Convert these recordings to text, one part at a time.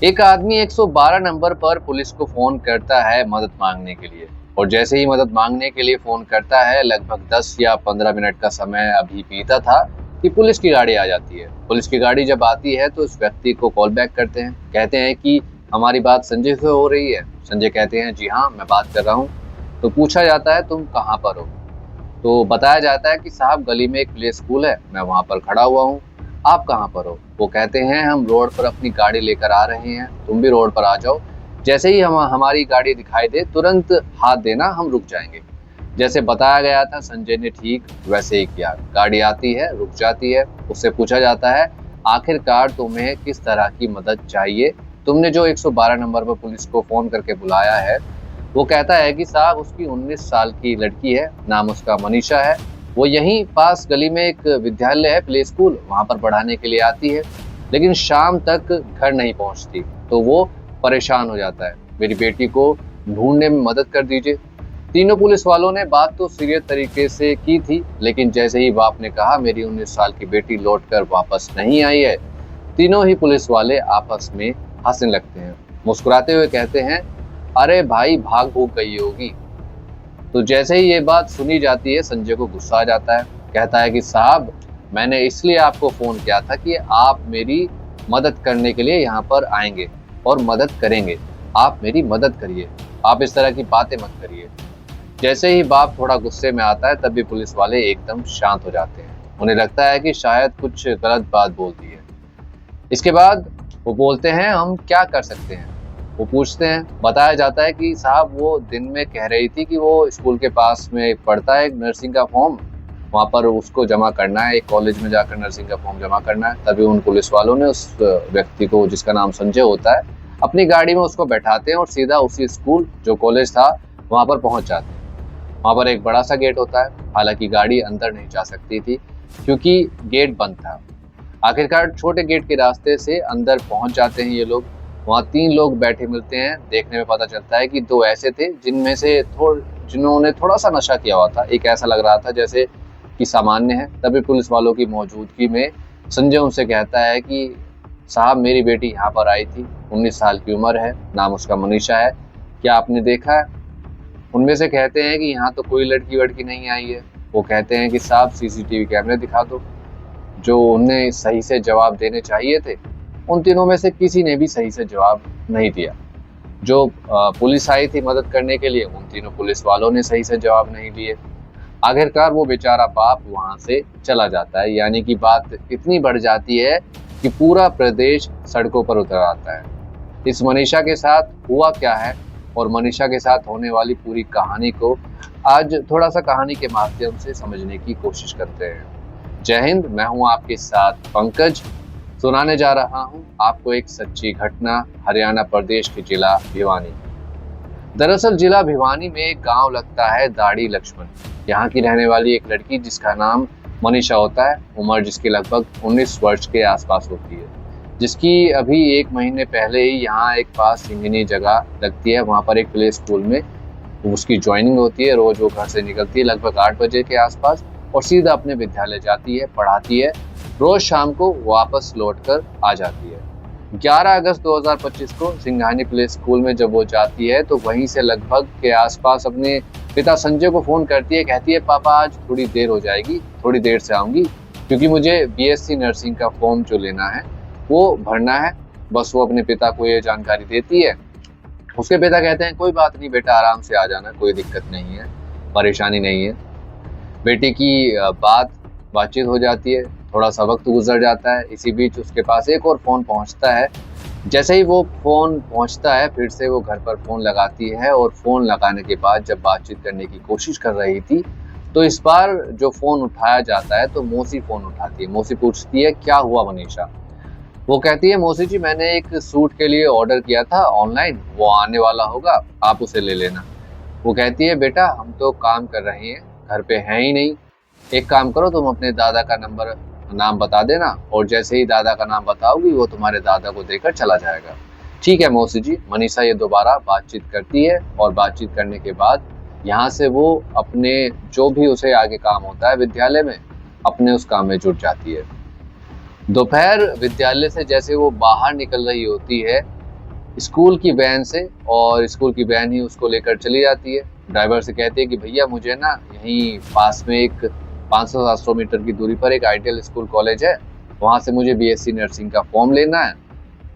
एक आदमी 112 नंबर पर पुलिस को फोन करता है मदद मांगने के लिए। और जैसे ही मदद मांगने के लिए फोन करता है, लगभग 10 या 15 मिनट का समय अभी बीता था कि पुलिस की गाड़ी आ जाती है। पुलिस की गाड़ी जब आती है तो उस व्यक्ति को कॉल बैक करते हैं, कहते हैं कि हमारी बात संजय से हो रही है। संजय कहते हैं जी हाँ, मैं बात कर रहा हूँ। तो पूछा जाता है तुम कहाँ पर हो? तो बताया जाता है कि साहब, गली में एक प्ले स्कूल है, मैं वहाँ पर खड़ा हुआ हूँ। आप कहाँ पर हो? वो कहते हैं हम रोड पर अपनी गाड़ी लेकर आ रहे हैं, तुम भी रोड पर आ जाओ। जैसे ही हम हमारी गाड़ी दिखाई दे, तुरंत हाथ देना, हम रुक जाएंगे। जैसे बताया गया था, संजय ने ठीक वैसे ही किया। गाड़ी आती है, रुक जाती है। उससे पूछा जाता है आखिरकार तुम्हें किस तरह की मदद चाहिए? तुमने जो 112 नंबर पर पुलिस को फोन करके बुलाया है। वो कहता है कि साहब, उसकी 19 साल की लड़की है, नाम उसका मनीषा है। वो यहीं पास गली में एक विद्यालय है, प्ले स्कूल, वहाँ पर पढ़ाने के लिए आती है, लेकिन शाम तक घर नहीं पहुँचती। तो वो परेशान हो जाता है, मेरी बेटी को ढूंढने में मदद कर दीजिए। तीनों पुलिस वालों ने बात तो सीरियस तरीके से की थी, लेकिन जैसे ही बाप ने कहा मेरी 19 साल की बेटी लौटकर वापस नहीं आई है, तीनों ही पुलिस वाले आपस में हंसने लगते हैं। मुस्कुराते हुए कहते हैं अरे भाई, भाग भूग गई होगी। तो जैसे ही ये बात सुनी जाती है, संजय को गुस्सा आ जाता है। कहता है कि साहब, मैंने इसलिए आपको फोन किया था कि आप मेरी मदद करने के लिए यहाँ पर आएंगे और मदद करेंगे। आप मेरी मदद करिए, आप इस तरह की बातें मत करिए। जैसे ही बाप थोड़ा गुस्से में आता है, तब भी पुलिस वाले एकदम शांत हो जाते हैं। उन्हें लगता है कि शायद कुछ गलत बात बोल दी है। इसके बाद वो बोलते हैं हम क्या कर सकते हैं? वो पूछते हैं। बताया जाता है कि साहब, वो दिन में कह रही थी कि वो स्कूल के पास में पढ़ता है, एक नर्सिंग का फॉर्म, वहाँ पर उसको जमा करना है, एक कॉलेज में जाकर नर्सिंग का फॉर्म जमा करना है। तभी उन पुलिस वालों ने उस व्यक्ति को, जिसका नाम संजय होता है, अपनी गाड़ी में उसको बैठाते हैं और सीधा उसी स्कूल, जो कॉलेज था, वहाँ पर पहुँच जाते हैं। वहाँ पर एक बड़ा सा गेट होता है, हालांकि गाड़ी अंदर नहीं जा सकती थी क्योंकि गेट बंद था। आखिरकार छोटे गेट के रास्ते से अंदर पहुंच जाते हैं ये लोग। वहाँ 3 लोग बैठे मिलते हैं। देखने में पता चलता है कि 2 ऐसे थे जिनमें से जिन्होंने थोड़ा सा नशा किया हुआ था। एक ऐसा लग रहा था जैसे कि सामान्य है। तभी पुलिस वालों की मौजूदगी में संजय उनसे कहता है कि साहब, मेरी बेटी यहाँ पर आई थी, 19 साल की उम्र है, नाम उसका मनीषा है, क्या आपने देखा है? उनमें से कहते हैं कि यहाँ तो कोई लड़की वड़की नहीं आई है। वो कहते हैं कि साहब, सीसीटीवी कैमरे दिखा दो। जो उन्हें सही से जवाब देने चाहिए थे, उन तीनों में से किसी ने भी सही से जवाब नहीं दिया। जो पुलिस आई थी मदद करने के लिए, उन तीनों पुलिस वालों ने सही से जवाब नहीं दिए। आखिरकार वो बेचारा बाप वहां से चला जाता है। यानी कि बात इतनी बढ़ जाती है कि पूरा प्रदेश सड़कों पर उतर आता है। इस मनीषा के साथ हुआ क्या है और मनीषा के साथ होने वाली पूरी कहानी को आज थोड़ा सा कहानी के माध्यम से समझने की कोशिश करते हैं। जय हिंद। मैं हूं आपके साथ पंकज। सुनाने जा रहा हूं आपको एक सच्ची घटना, हरियाणा प्रदेश के जिला भिवानी। दरअसल जिला भिवानी में एक गांव लगता है दाढ़ी लक्ष्मण। यहाँ की रहने वाली एक लड़की जिसका नाम मनीषा होता है, उम्र जिसकी लगभग 19 वर्ष के आसपास होती है, जिसकी अभी 1 महीने पहले ही यहाँ एक पास सिंगनी जगह लगती है, वहाँ पर एक प्ले स्कूल में उसकी ज्वाइनिंग होती है। रोज वो घर से निकलती है लगभग 8 बजे के आसपास और सीधा अपने विद्यालय जाती है, पढ़ाती है। रोज शाम को वापस लौटकर आ जाती है। 11 अगस्त 2025 को सिंघानी प्ले स्कूल में जब वो जाती है तो वहीं से लगभग के आसपास अपने पिता संजय को फोन करती है। कहती है पापा, आज थोड़ी देर हो जाएगी, थोड़ी देर से आऊंगी, क्योंकि मुझे बीएससी नर्सिंग का फॉर्म जो लेना है वो भरना है। बस वो अपने पिता को ये जानकारी देती है। उसके पिता कहते हैं कोई बात नहीं बेटा, आराम से आ जाना, कोई दिक्कत नहीं है, परेशानी नहीं है। बेटे की बातचीत हो जाती है। थोड़ा सा वक्त गुजर जाता है। इसी बीच उसके पास एक और फ़ोन पहुंचता है। जैसे ही वो फ़ोन पहुंचता है, फिर से वो घर पर फ़ोन लगाती है और फ़ोन लगाने के बाद जब बातचीत करने की कोशिश कर रही थी, तो इस बार जो फ़ोन उठाया जाता है तो मौसी फ़ोन उठाती है। मौसी पूछती है क्या हुआ मनीषा? वो कहती है मौसी जी, मैंने एक सूट के लिए ऑर्डर किया था ऑनलाइन, वो आने वाला होगा, आप उसे ले लेना। वो कहती है बेटा, हम तो काम कर रहे हैं, घर पे हैं ही नहीं। एक काम करो, तुम अपने दादा का नाम बता देना और जैसे ही दादा का नाम बताओगी वो तुम्हारे दादा को देकर चला जाएगा। ठीक है मौसी जी। मनीषा ये दोबारा बातचीत करती है और बातचीत करने के बाद यहाँ से वो अपने जो भी उसे आगे काम होता है विद्यालय में, अपने उस काम में जुट जाती है। दोपहर विद्यालय से जैसे वो बाहर निकल रही होती है, स्कूल की वैन से, और स्कूल की वैन ही उसको लेकर चली जाती है। ड्राइवर से कहती है कि भैया मुझे ना यहीं पास में एक 500-700 मीटर की दूरी पर एक आइडियल स्कूल कॉलेज है, वहाँ से मुझे बीएससी नर्सिंग का फॉर्म लेना है,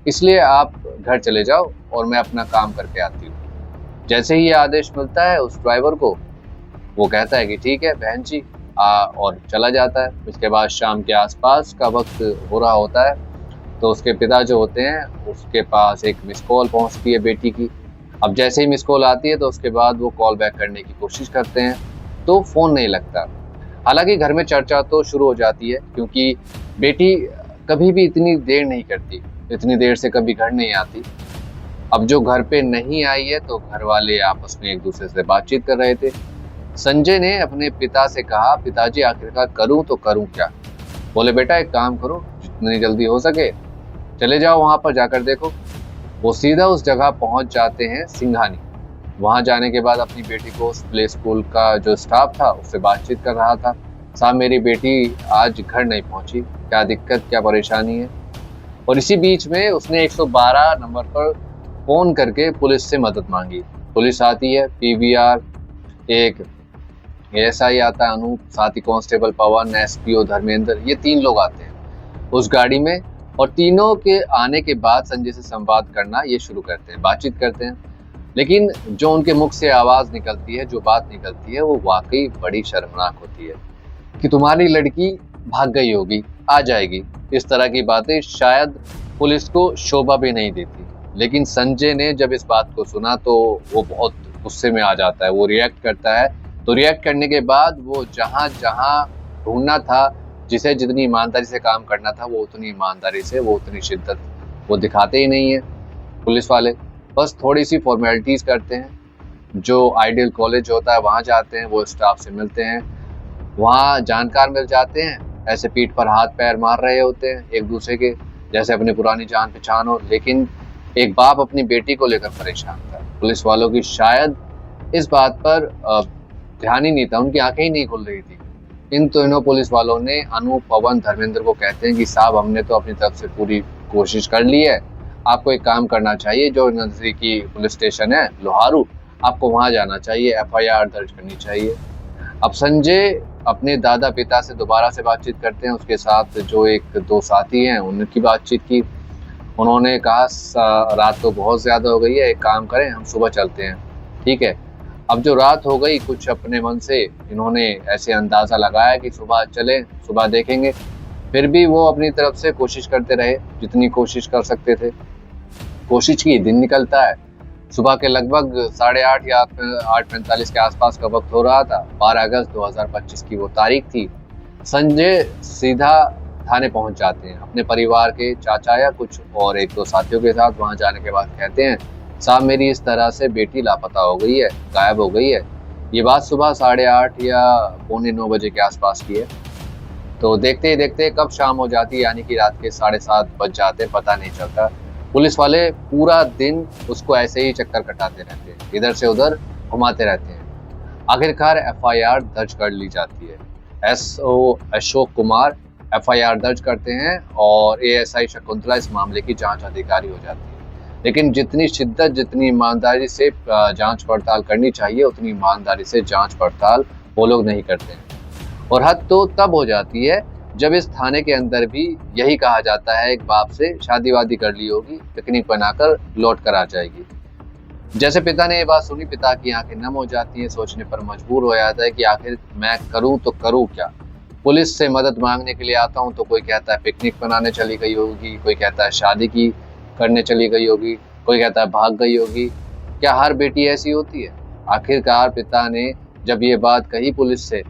इसलिए आप घर चले जाओ और मैं अपना काम करके आती हूँ। जैसे ही ये आदेश मिलता है उस ड्राइवर को, वो कहता है कि ठीक है बहन जी, और चला जाता है। इसके बाद शाम के आसपास का वक्त हो रहा होता है, तो उसके पिता जो होते हैं उसके पास एक मिस कॉल पहुंचती है बेटी की। अब जैसे ही मिस कॉल आती है तो उसके बाद वो कॉल बैक करने की कोशिश करते हैं, तो फ़ोन नहीं लगता। हालांकि घर में चर्चा तो शुरू हो जाती है, क्योंकि बेटी कभी भी इतनी देर नहीं करती, इतनी देर से कभी घर नहीं आती। अब जो घर पे नहीं आई है तो घर वाले आपस में एक दूसरे से बातचीत कर रहे थे। संजय ने अपने पिता से कहा, पिताजी आखिरकार करूं तो करूं क्या? बोले बेटा एक काम करो, जितनी जल्दी हो सके चले जाओ वहां पर जाकर देखो। वो सीधा उस जगह पहुंच जाते हैं, सिंघानी। वहां जाने के बाद अपनी बेटी को उस प्ले स्कूल का जो स्टाफ था उससे बातचीत कर रहा था। साहब मेरी बेटी आज घर नहीं पहुंची, क्या दिक्कत क्या परेशानी है? और इसी बीच में उसने 112 नंबर पर फोन करके पुलिस से मदद मांगी। पुलिस आती है, पीवीआर, एक एएसआई आता है अनूप, साथ ही कांस्टेबल पवन, एसपीओ धर्मेंद्र, ये 3 लोग आते हैं उस गाड़ी में। और तीनों के आने के बाद संजय से संवाद करना ये शुरू करते हैं, बातचीत करते हैं। लेकिन जो उनके मुख से आवाज़ निकलती है, जो बात निकलती है, वो वाकई बड़ी शर्मनाक होती है कि तुम्हारी लड़की भाग गई होगी, आ जाएगी। इस तरह की बातें शायद पुलिस को शोभा भी नहीं देती। लेकिन संजय ने जब इस बात को सुना तो वो बहुत गुस्से में आ जाता है, वो रिएक्ट करता है। तो रिएक्ट करने के बाद वो जहाँ जहाँ ढूंढना था, जिसे जितनी ईमानदारी से काम करना था, वो उतनी ईमानदारी से, वो उतनी शिद्दत वो दिखाते ही नहीं है पुलिस वाले। बस थोड़ी सी फॉर्मेलिटीज़ करते हैं। जो आइडियल कॉलेज होता है वहाँ जाते हैं, वो स्टाफ से मिलते हैं, वहाँ जानकार मिल जाते हैं, ऐसे पीठ पर हाथ पैर मार रहे होते हैं एक दूसरे के, जैसे अपनी पुरानी जान पहचान हो। लेकिन एक बाप अपनी बेटी को लेकर परेशान था। पुलिस वालों की शायद इस बात पर ध्यान ही नहीं था, उनकी आंखें ही नहीं खुल रही थी। इन तीनों पुलिस वालों ने अनूप, पवन, धर्मेंद्र को कहते हैं कि साहब हमने तो अपनी तरफ से पूरी कोशिश कर ली है, आपको एक काम करना चाहिए, जो नज़दीकी पुलिस स्टेशन है लोहारू, आपको वहाँ जाना चाहिए, एफआईआर दर्ज करनी चाहिए। अब संजय अपने दादा पिता से दोबारा से बातचीत करते हैं, उसके साथ जो 1-2 साथी हैं उनकी बातचीत की। उन्होंने कहा रात तो बहुत ज़्यादा हो गई है, एक काम करें हम सुबह चलते हैं, ठीक है। अब जो रात हो गई, कुछ अपने मन से इन्होंने ऐसे अंदाज़ा लगाया कि सुबह चलें, सुबह देखेंगे। फिर भी वो अपनी तरफ से कोशिश करते रहे, जितनी कोशिश कर सकते थे कोशिश की। दिन निकलता है, सुबह के लगभग 8:30 या 8:45 के आसपास का वक्त हो रहा था। 12 अगस्त 2025 की वो तारीख थी। संजय सीधा थाने पहुंच जाते हैं, अपने परिवार के चाचा या कुछ और 1-2 साथियों के साथ। वहां जाने के बाद कहते हैं, साहब मेरी इस तरह से बेटी लापता हो गई है, गायब हो गई है। ये बात सुबह 8:30 या 8:45 बजे के आसपास की है। तो देखते ही देखते कब शाम हो जाती है, यानी कि रात के 7:30 बज जाते, पता नहीं चलता। पुलिस वाले पूरा दिन उसको ऐसे ही चक्कर कटाते रहते हैं, इधर से उधर घुमाते रहते हैं। आखिरकार एफआईआर दर्ज कर ली जाती है। एसओ अशोक कुमार एफआईआर दर्ज करते हैं और एएसआई शकुंतला इस मामले की जांच अधिकारी हो जाती है। लेकिन जितनी शिद्दत, जितनी ईमानदारी से जांच पड़ताल करनी चाहिए, उतनी ईमानदारी से जांच पड़ताल वो लोग नहीं करते हैं। और हद तो तब हो जाती है जब इस थाने के अंदर भी यही कहा जाता है, एक बाप से शादी वादी कर ली होगी, पिकनिक बनाकर लौट कर आ जाएगी। जैसे पिता ने ये बात सुनी, पिता की आंखें नम हो जाती हैं, सोचने पर मजबूर हो जाता है कि आखिर मैं करूं तो करूं क्या। पुलिस से मदद मांगने के लिए आता हूं तो कोई कहता है पिकनिक बनाने चली गई होगी, कोई कहता है शादी की करने चली गई होगी, कोई कहता है भाग गई होगी। क्या हर बेटी ऐसी होती है? आखिरकार पिता ने जब ये बात कही पुलिस से,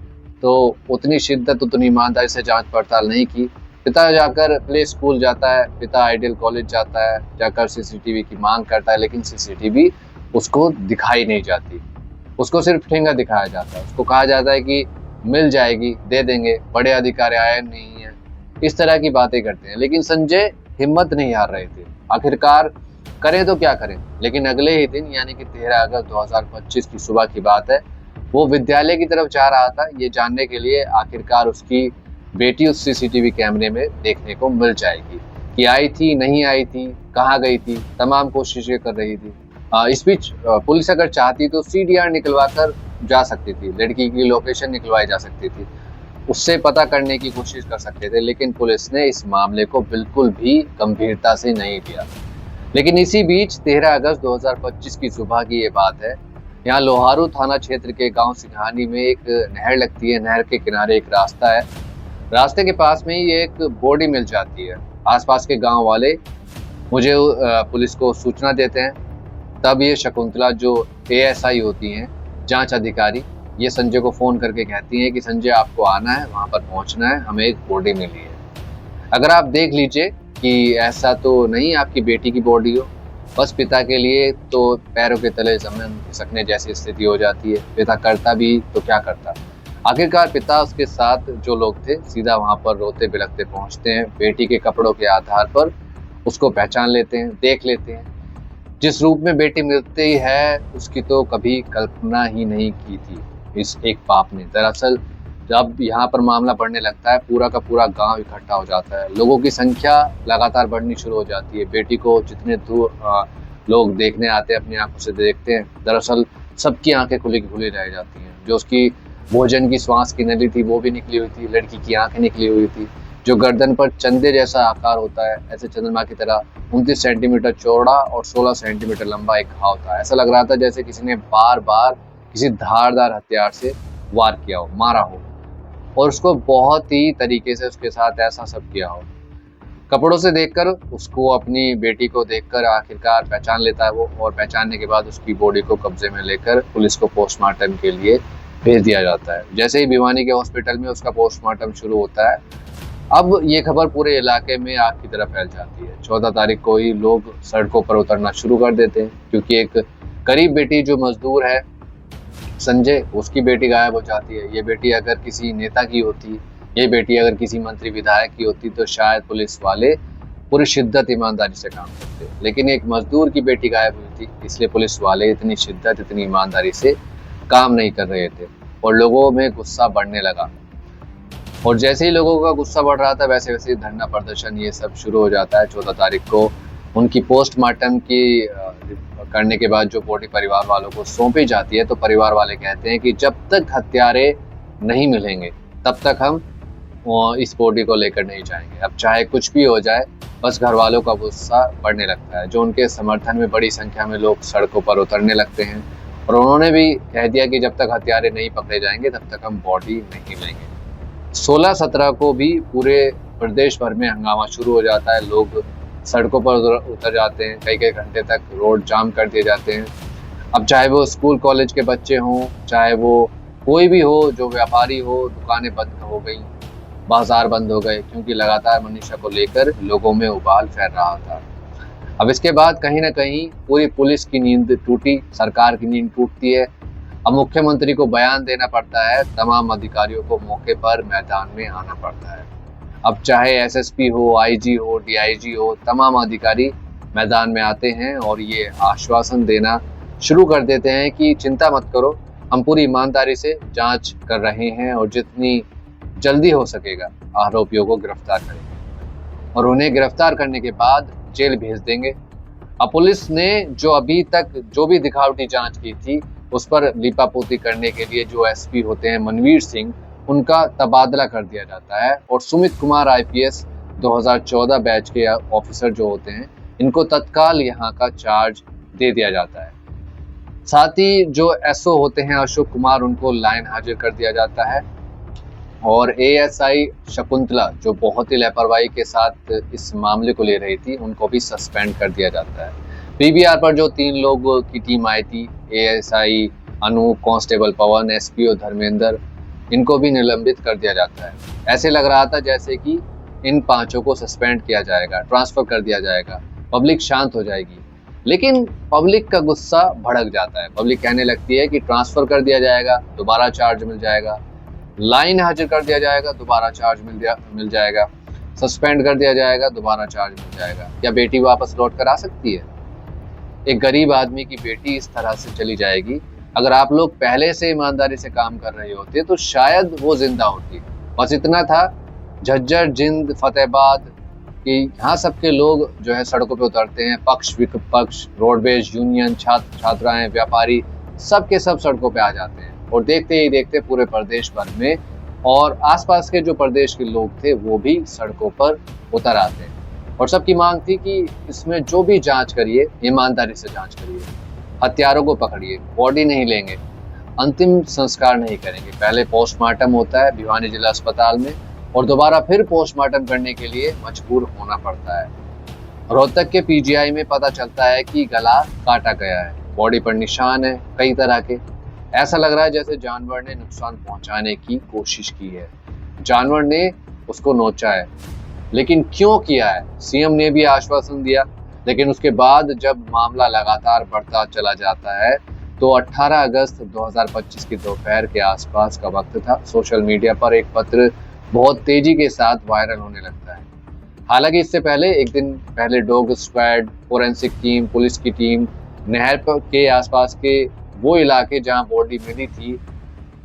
तो उतनी शिद्दत, उतनी ईमानदारी से जांच पड़ताल नहीं की। पिता जाकर प्ले स्कूल जाता है, पिता आइडियल कॉलेज जाता है, जाकर सीसीटीवी की मांग करता है, लेकिन सीसीटीवी उसको दिखाई नहीं जाती। उसको सिर्फ ठेंगा दिखाया जाता है, उसको कहा जाता है कि मिल जाएगी, दे देंगे, बड़े अधिकारी आए नहीं है, इस तरह की बातें करते हैं। लेकिन संजय हिम्मत नहीं हार रहे थे, आखिरकार करें तो क्या करें। लेकिन अगले ही दिन, यानी कि 13 अगस्त 2025 की सुबह की बात है, वो विद्यालय की तरफ जा रहा था, ये जानने के लिए आखिरकार उसकी बेटी उस सीसीटीवी कैमरे में देखने को मिल जाएगी। कि आई थी, नहीं आई थी, कहाँ गई थी, तमाम कोशिशें कर रही थी। इस बीच पुलिस अगर चाहती तो सीडीआर निकलवा कर जा सकती थी, लड़की की लोकेशन निकलवाई जा सकती थी, उससे पता करने की कोशिश कर सकते थे, लेकिन पुलिस ने इस मामले को बिल्कुल भी गंभीरता से नहीं लिया। लेकिन इसी बीच 13 अगस्त 2025 की सुबह की ये बात है। यहाँ लोहारू थाना क्षेत्र के गांव सिंघानी में एक नहर लगती है। नहर के किनारे एक रास्ता है। रास्ते के पास में ही एक बॉडी मिल जाती है। आसपास के गांव वाले मुझे पुलिस को सूचना देते हैं। तब ये शकुंतला जो एएसआई होती हैं, जांच अधिकारी, ये संजय को फ़ोन करके कहती हैं कि संजय आपको आना है, वहाँ पर पहुँचना है, हमें एक बॉडी मिली है। अगर आप देख लीजिए कि ऐसा तो नहीं आपकी बेटी की बॉडी हो। बस पिता के लिए तो पैरों के तले ज़मीन खिसकने जैसी स्थिति हो जाती है। पिता करता भी तो क्या करता। आखिरकार पिता उसके साथ जो लोग थे सीधा वहाँ पर रोते बिलखते पहुँचते हैं। बेटी के कपड़ों के आधार पर उसको पहचान लेते हैं, देख लेते हैं। जिस रूप में बेटी मिलती है उसकी तो कभी कल्पना ही नहीं की थी इस एक बाप ने। दरअसल जब यहाँ पर मामला बढ़ने लगता है, पूरा का पूरा गांव इकट्ठा हो जाता है। लोगों की संख्या लगातार बढ़नी शुरू हो जाती है। बेटी को जितने दूर लोग देखने आते हैं, अपनी आंखों से देखते हैं, दरअसल सबकी आंखें खुली की खुली रह जाती हैं। जो उसकी भोजन की श्वास की नली थी वो भी निकली हुई थी, लड़की की आंखें निकली हुई थी। जो गर्दन पर चंदे जैसा आकार होता है, ऐसे चंद्रमा की तरह 29 सेंटीमीटर चौड़ा और 16 सेंटीमीटर लंबा एक घाव था। ऐसा लग रहा था जैसे किसी ने बार बार किसी धारदार हथियार से वार किया हो, मारा हो, और उसको बहुत ही तरीके से उसके साथ ऐसा सब किया हो। कपड़ों से देखकर उसको, अपनी बेटी को देखकर आखिरकार पहचान लेता है वो, और पहचानने के बाद उसकी बॉडी को कब्जे में लेकर पुलिस को पोस्टमार्टम के लिए भेज दिया जाता है। जैसे ही भिवानी के हॉस्पिटल में उसका पोस्टमार्टम शुरू होता है, अब ये खबर पूरे इलाके में आग की तरह फैल जाती है। 14 तारीख को ही लोग सड़कों पर उतरना शुरू कर देते हैं, क्योंकि एक गरीब बेटी जो मजदूर है संजय, उसकी बेटी गायब हो जाती है। ये बेटी अगर किसी नेता की होती, ये बेटी अगर किसी मंत्री विधायक की होती तो शायद पुलिस वाले पूरी शिद्दत ईमानदारी से काम करते। लेकिन एक मजदूर की बेटी गायब हुई थी, इसलिए पुलिस वाले इतनी शिद्दत, इतनी ईमानदारी से काम नहीं कर रहे थे, और लोगों में गुस्सा बढ़ने लगा। और जैसे ही लोगों का गुस्सा बढ़ रहा था, वैसे वैसे धरना प्रदर्शन ये सब शुरू हो जाता है। 14 तारीख को उनकी पोस्टमार्टम की करने के बाद जो बॉडी परिवार वालों को सौंपी जाती है, तो परिवार वाले कहते हैं कि जब तक हत्यारे नहीं मिलेंगे तब तक हम इस बॉडी को लेकर नहीं जाएंगे। अब चाहे कुछ भी हो जाए, बस घर वालों का गुस्सा बढ़ने लगता है। जो उनके समर्थन में बड़ी संख्या में लोग सड़कों पर उतरने लगते हैं, और उन्होंने भी कह दिया कि जब तक हत्यारे नहीं पकड़े जाएंगे तब तक हम बॉडी नहीं लेंगे। 16-17 को भी पूरे प्रदेश भर में हंगामा शुरू हो जाता है। लोग सड़कों पर उतर जाते हैं, कई कई घंटे तक रोड जाम कर दिए जाते हैं। अब चाहे वो स्कूल कॉलेज के बच्चे हों, चाहे वो कोई भी हो, जो व्यापारी हो, दुकानें बंद हो गई, बाजार बंद हो गए, क्योंकि लगातार मनीषा को लेकर लोगों में उबाल फैल रहा था। अब इसके बाद कहीं ना कहीं पूरी पुलिस की नींद टूटी, सरकार की नींद टूटती है। अब मुख्यमंत्री को बयान देना पड़ता है, तमाम अधिकारियों को मौके पर मैदान में आना पड़ता है। अब चाहे एसएसपी हो, आईजी हो, डीआईजी हो, तमाम अधिकारी मैदान में आते हैं और ये आश्वासन देना शुरू कर देते हैं कि चिंता मत करो, हम पूरी ईमानदारी से जांच कर रहे हैं और जितनी जल्दी हो सकेगा आरोपियों को गिरफ्तार करेंगे, और उन्हें गिरफ्तार करने के बाद जेल भेज देंगे। अब पुलिस ने जो अभी तक जो भी दिखावटी जांच की थी, उस पर लीपापोती करने के लिए जो एसपी होते हैं मनवीर सिंह, उनका तबादला कर दिया जाता है, और सुमित कुमार आईपीएस 2014 बैच के ऑफिसर जो होते हैं, इनको तत्काल यहाँ का चार्ज दे दिया जाता है। साथ ही जो एसओ होते हैं अशोक कुमार, उनको लाइन हाजिर कर दिया जाता है, और एएसआई शकुंतला जो बहुत ही लापरवाही के साथ इस मामले को ले रही थी, उनको भी सस्पेंड कर दिया जाता है। पीबीआर पर जो 3 लोगों की टीम आई थी, एएसआई अनूप, कांस्टेबल पवन, एसपीओ धर्मेंद्र, इनको भी निलंबित कर दिया जाता है। ऐसे लग रहा था जैसे कि इन 5 को सस्पेंड किया जाएगा, ट्रांसफर कर दिया जाएगा, पब्लिक शांत हो जाएगी। लेकिन पब्लिक का गुस्सा भड़क जाता है। पब्लिक कहने लगती है कि ट्रांसफर कर दिया जाएगा, दोबारा चार्ज मिल जाएगा, लाइन हाजिर कर दिया जाएगा, दोबारा चार्ज मिल जाएगा, सस्पेंड कर दिया जाएगा, दोबारा चार्ज मिल जाएगा। क्या बेटी वापस लौट कर आ सकती है? एक गरीब आदमी की बेटी इस तरह से चली जाएगी? अगर आप लोग पहले से ईमानदारी से काम कर रहे होते तो शायद वो जिंदा होती। बस इतना था, झज्जर, जिंद, फतेहाबाद, कि यहाँ सबके लोग जो है सड़कों पे उतरते हैं, पक्ष विपक्ष, रोडवेज यूनियन, छात्र छात्राएं, व्यापारी, सब के सब सड़कों पे आ जाते हैं और देखते ही देखते पूरे प्रदेश भर में और आसपास के जो प्रदेश के लोग थे वो भी सड़कों पर उतर आते हैं और सबकी मांग थी कि इसमें जो भी जांच करिए ईमानदारी से जांच करिए, हत्यारों को पकड़िए, बॉडी नहीं लेंगे, अंतिम संस्कार नहीं करेंगे, पहले पोस्टमार्टम होता है भिवानी जिला अस्पताल में और दोबारा फिर पोस्टमार्टम करने के लिए मजबूर होना पड़ता है। रोहतक के पीजीआई में पता चलता है कि गला काटा गया है, बॉडी पर निशान है कई तरह के, ऐसा लग रहा है जैसे जानवर ने नुकसान पहुंचाने की कोशिश की है, जानवर ने उसको नोचा है। लेकिन क्यों किया है? सीएम ने भी आश्वासन दिया, लेकिन उसके बाद जब मामला लगातार बढ़ता चला जाता है तो 18 अगस्त 2025 की दोपहर के आसपास का वक्त था। सोशल मीडिया पर एक पत्र बहुत तेजी के साथ वायरल होने लगता है। हालांकि इससे पहले एक दिन पहले dog squad, forensic team, police की टीम नहर के आसपास के वो इलाके जहां बॉडी मिली थी,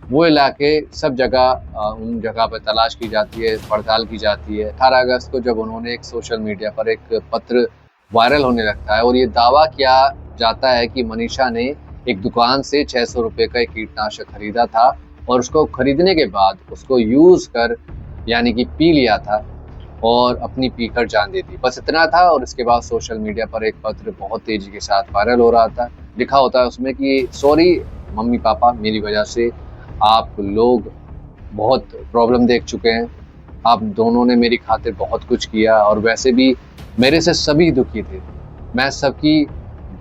वो इलाके सब जगह उन जगह पर तलाश की जाती है, पड़ताल की जाती है। 18 अगस्त को जब उन्होंने एक सोशल मीडिया पर एक पत्र वायरल होने लगता है और ये दावा किया जाता है कि मनीषा ने एक दुकान से 600 रुपये का एक कीटनाशक खरीदा था और उसको खरीदने के बाद उसको यूज कर यानी कि पी लिया था और अपनी पीकर जान दे दी, बस इतना था। और इसके बाद सोशल मीडिया पर एक पत्र बहुत तेजी के साथ वायरल हो रहा था। लिखा होता है उसमें कि सॉरी मम्मी पापा, मेरी वजह से आप लोग बहुत प्रॉब्लम देख चुके हैं, आप दोनों ने मेरी खातिर बहुत कुछ किया और वैसे भी मेरे से सभी दुखी थे, मैं सबकी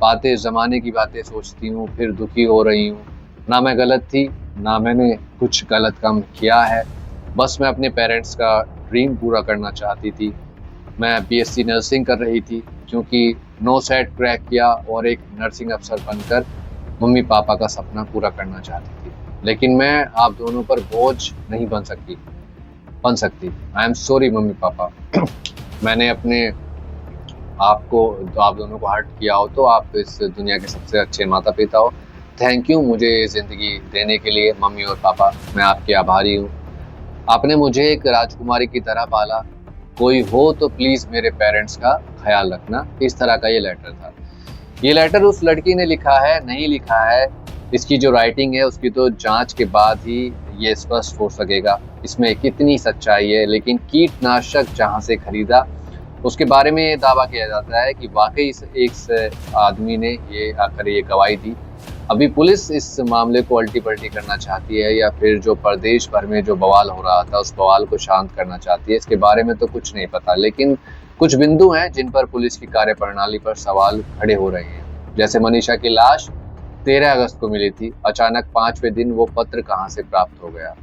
बातें, ज़माने की बातें सोचती हूँ फिर दुखी हो रही हूँ, ना मैं गलत थी ना मैंने कुछ गलत काम किया है, बस मैं अपने पेरेंट्स का ड्रीम पूरा करना चाहती थी। मैं बीएससी नर्सिंग कर रही थी क्योंकि 9 सेट क्रैक किया और एक नर्सिंग अफसर बनकर मम्मी पापा का सपना पूरा करना चाहती थी, लेकिन मैं आप दोनों पर बोझ नहीं बन सकती। I am sorry mummy papa, मैंने अपने आपको, आप दोनों को हर्ट किया हो तो आप इस दुनिया के सबसे अच्छे माता पिता हो। थैंक यू मुझे ज़िंदगी देने के लिए मम्मी और पापा, मैं आपके आभारी हूँ। आपने मुझे एक राजकुमारी की तरह पाला, कोई हो तो प्लीज़ मेरे पेरेंट्स का ख्याल रखना। इस तरह का ये लेटर था। ये लेटर उस लड़की ने लिखा है, नहीं लिखा है, इसकी जो राइटिंग है उसकी तो जांच के बाद ही ये स्पष्ट हो सकेगा इसमें कितनी सच्चाई है। लेकिन कीटनाशक जहाँ से खरीदा उसके बारे में ये दावा किया जाता है कि वाकई एक आदमी ने ये आकर ये गवाही दी। अभी पुलिस इस मामले को अल्टी पल्टी करना चाहती है या फिर जो प्रदेश भर में जो बवाल हो रहा था उस बवाल को शांत करना चाहती है, इसके बारे में तो कुछ नहीं पता। लेकिन कुछ बिंदु हैं जिन पर पुलिस की कार्यप्रणाली पर सवाल खड़े हो रहे हैं। जैसे मनीषा की लाश 13 अगस्त को मिली थी, अचानक 5वें दिन वो पत्र कहाँ से प्राप्त हो गया,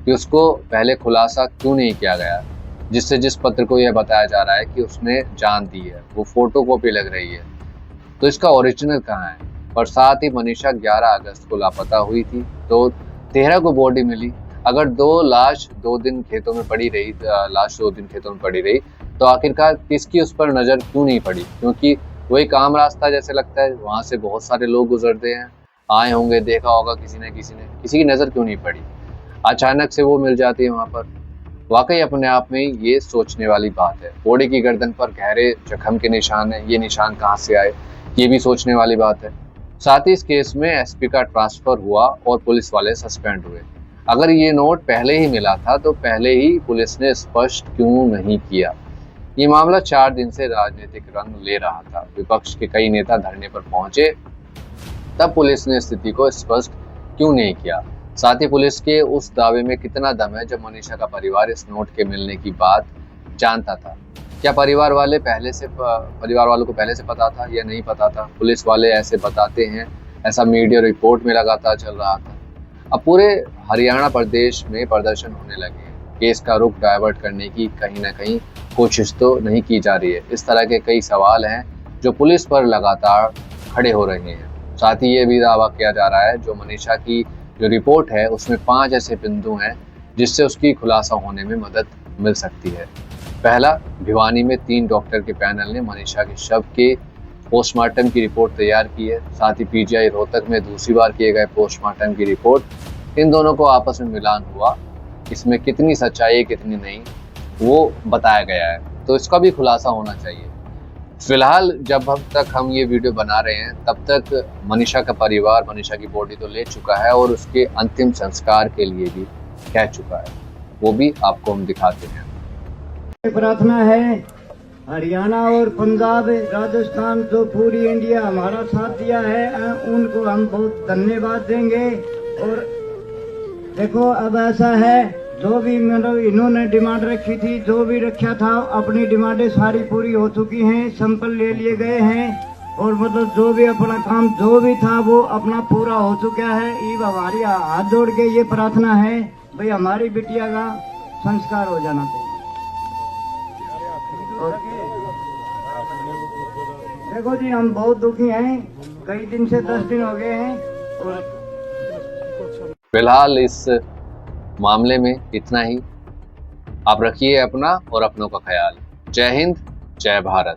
कि उसको पहले खुलासा क्यों नहीं किया गया, जिससे जिस पत्र को यह बताया जा रहा है कि उसने जान दी है वो फोटो कॉपी लग रही है, तो इसका ओरिजिनल कहाँ है। और साथ ही मनीषा 11 अगस्त को लापता हुई थी तो 13 को बॉडी मिली। अगर लाश 2 दिन खेतों में पड़ी रही, तो आखिरकार किसकी उस पर नज़र क्यों नहीं पड़ी, क्योंकि वही काम रास्ता जैसे लगता है, वहाँ से बहुत सारे लोग गुजरते हैं, आए होंगे, देखा होगा किसी ने, किसी की नज़र क्यों नहीं पड़ी, अचानक से वो मिल जाती है वहाँ पर। वाकई अपने आप में ये सोचने वाली बात है। बॉडी की गर्दन पर गहरे जख्म के निशान है, ये निशान कहाँ से आए, ये भी सोचने वाली बात है। साथ ही इस केस में एसपी का ट्रांसफर हुआ और पुलिस वाले सस्पेंड हुए। अगर ये नोट पहले ही मिला था तो पहले ही पुलिस ने स्पष्ट क्यों नहीं किया। ये मामला 4 दिन से राजनीतिक रंग ले रहा था। विपक्ष के कई नेता धरने पर पहुंचे, तब पुलिस ने स्थिति को स्पष्ट क्यों नहीं किया। साथ ही पुलिस के उस दावे में कितना दम है जब मनीषा का परिवार इस नोट के मिलने की बात जानता था। क्या परिवार वालों को पहले से पता था या नहीं पता था? पुलिस वाले ऐसे बताते हैं, ऐसा मीडिया रिपोर्ट में लगातार चल रहा था। अब पूरे हरियाणा प्रदेश में प्रदर्शन होने लगे हैं। केस का रुख डाइवर्ट करने की कहीं ना कहीं कोशिश तो नहीं की जा रही है। इस तरह के कई सवाल हैं जो पुलिस पर लगातार खड़े हो रहे हैं। साथ ही ये भी दावा किया जा रहा है जो मनीषा की जो रिपोर्ट है उसमें 5 ऐसे बिंदु हैं जिससे उसकी खुलासा होने में मदद मिल सकती है। पहला, भिवानी में 3 डॉक्टर के पैनल ने मनीषा के शव के पोस्टमार्टम की रिपोर्ट तैयार की है। साथ ही पीजीआई रोहतक में दूसरी बार किए गए पोस्टमार्टम की रिपोर्ट, इन दोनों को आपस में मिलान हुआ, इसमें कितनी सच्चाई कितनी नहीं वो बताया गया है। तो इसका भी खुलासा होना चाहिए। फिलहाल जब तक हम ये वीडियो बना रहे हैं तब तक मनीषा का परिवार मनीषा की बॉडी तो ले चुका है और उसके अंतिम संस्कार के लिए भी कह चुका है, वो भी आपको हम दिखाते हैं। प्रार्थना है हरियाणा और पंजाब राजस्थान जो पूरी इंडिया हमारा साथ दिया है उनको हम बहुत धन्यवाद देंगे। और देखो अब ऐसा है, जो भी मतलब इन्होंने डिमांड रखी थी, जो भी रखा था, अपनी डिमांडें सारी पूरी हो चुकी हैं, सैंपल ले लिए गए हैं और मतलब जो भी अपना काम जो भी था वो अपना पूरा हो चुका है। ये हमारी हाथ जोड़ के ये प्रार्थना है भाई हमारी बिटिया का संस्कार हो जाना चाहिए। देखो जी हम बहुत दुखी हैं, कई दिन से 10 दिन हो गए हैं। और फिलहाल इस मामले में इतना ही। आप रखिए अपना और अपनों का ख्याल। जय हिंद, जय भारत।